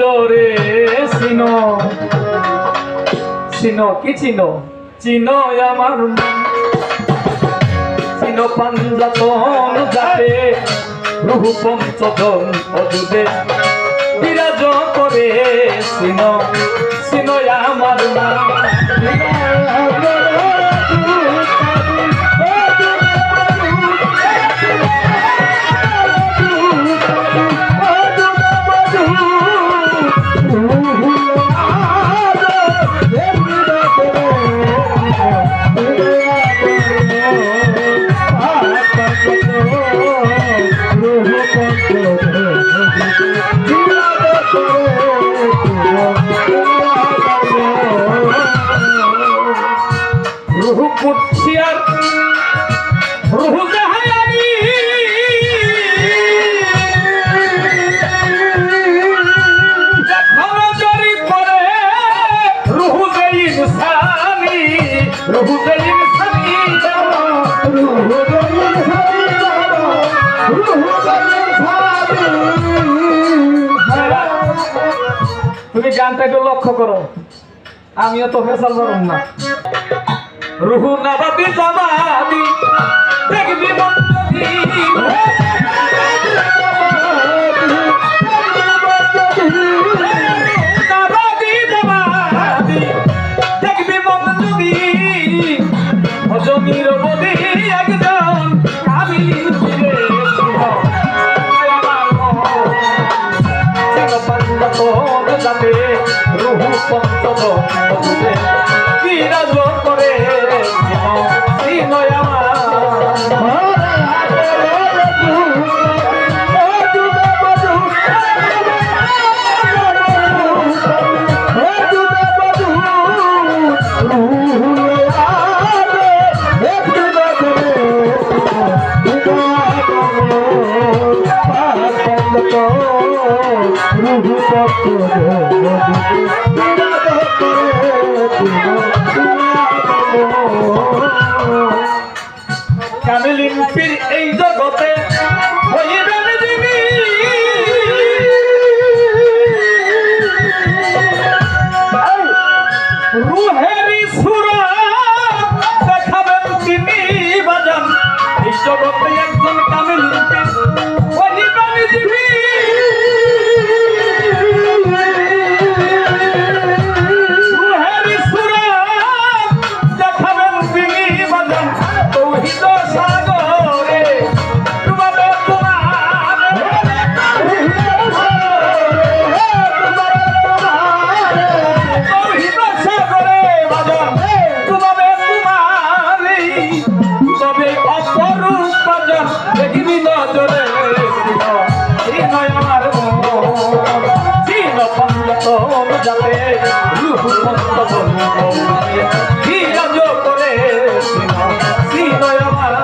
জোরে চিনো চিনো কি চিনো চিনো আমার চিনো পাঞ্জাতন যাতে রুহু পঞ্চদন অযুদে বিরাজ করে চিনো চিনো আমার নাম রুহু কুঠিয়ার রুহু জাহানি খরচরি করে রুহু যে ইনসানি রুহু যে ইনসানি রুহু যে ইনসানি রুহু যে ইনসানি। তুমি গানটা একটু লক্ষ্য করো, আমিও তো ফেসাল পারুম না। রুহু নাবাদি জামাদি দেখবি মন্দি নাবাদি জামাদি দেখবি মন্দি হজমির বদি একজন আমি ফিরে যাতে রুহু পঞ্চদ বিরাজ করে কামিলিন পীর এই জগতে হইবেন যিনি রুহেরি সুরা দেখাবেন তিনি বাজান এই জগতে একজন কামিলিন পীর হইবেন যিনি যাতে রুহু পঞ্চদন বিরাজ করে চিনো আমার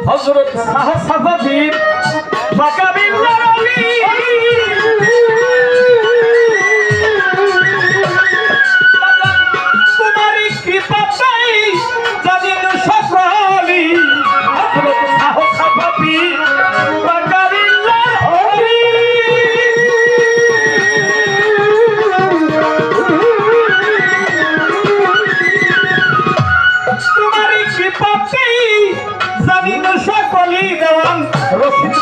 হযরত সাহাবাবীর বাকাবিল্লাহ আলী তোমারই কৃপাতেই জানিন সকলি হযরত সাহাবাবীর বাকাবিল্লাহ আলী তোমারই কৃপাতেই জানিন সকলি দেওয়ান রশিদ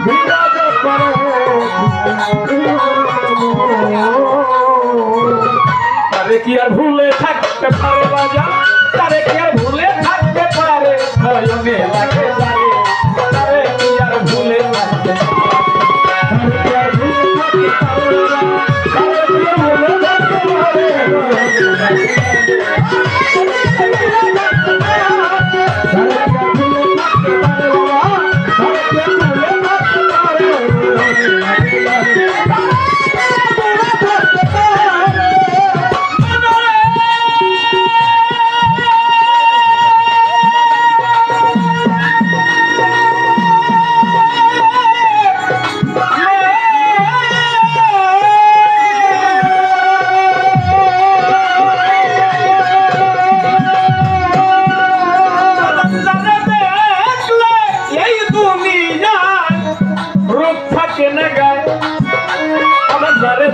বিরাজ করে তারে কি আর ভুলে থাকতে পারে বাজা, তারে কি আর ভুলে থাকতে পারে নয়নে লাগে জানে, তারে কি আর ভুলে থাকতে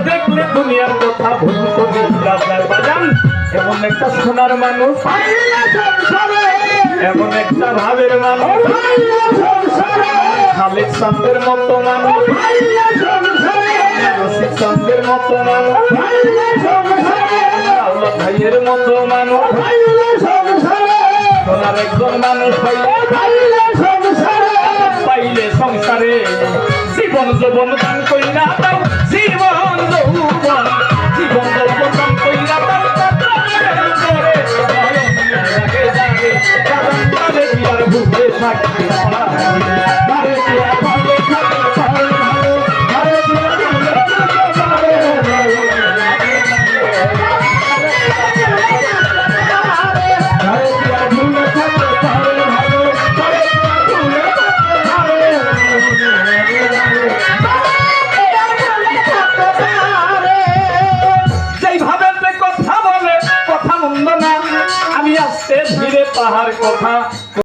দেখলে দুনিয়ার কথা ভুল করি রাজার বাজান। এমন একটা সোনার মানুষ, এমন একটা ভাবের মানুষ, খালিদ চন্দ্রের মতো মানুষ, রশিদ চন্দ্রের মতো মানুষ, আল্লাহ ভাইয়ের মতো মানুষ, সোনার একজন মানুষ পাইলে সংসারে জীবন যৌবন দান কইরা তাই, জীবন যৌবন জীবন যৌবন দান কইরা তাই, করে লাগে জাগে তারে কি আর ভুলে থাকতে তারে কি আর ভুলে থাকতে তারে কি আর ভুলে থাকতে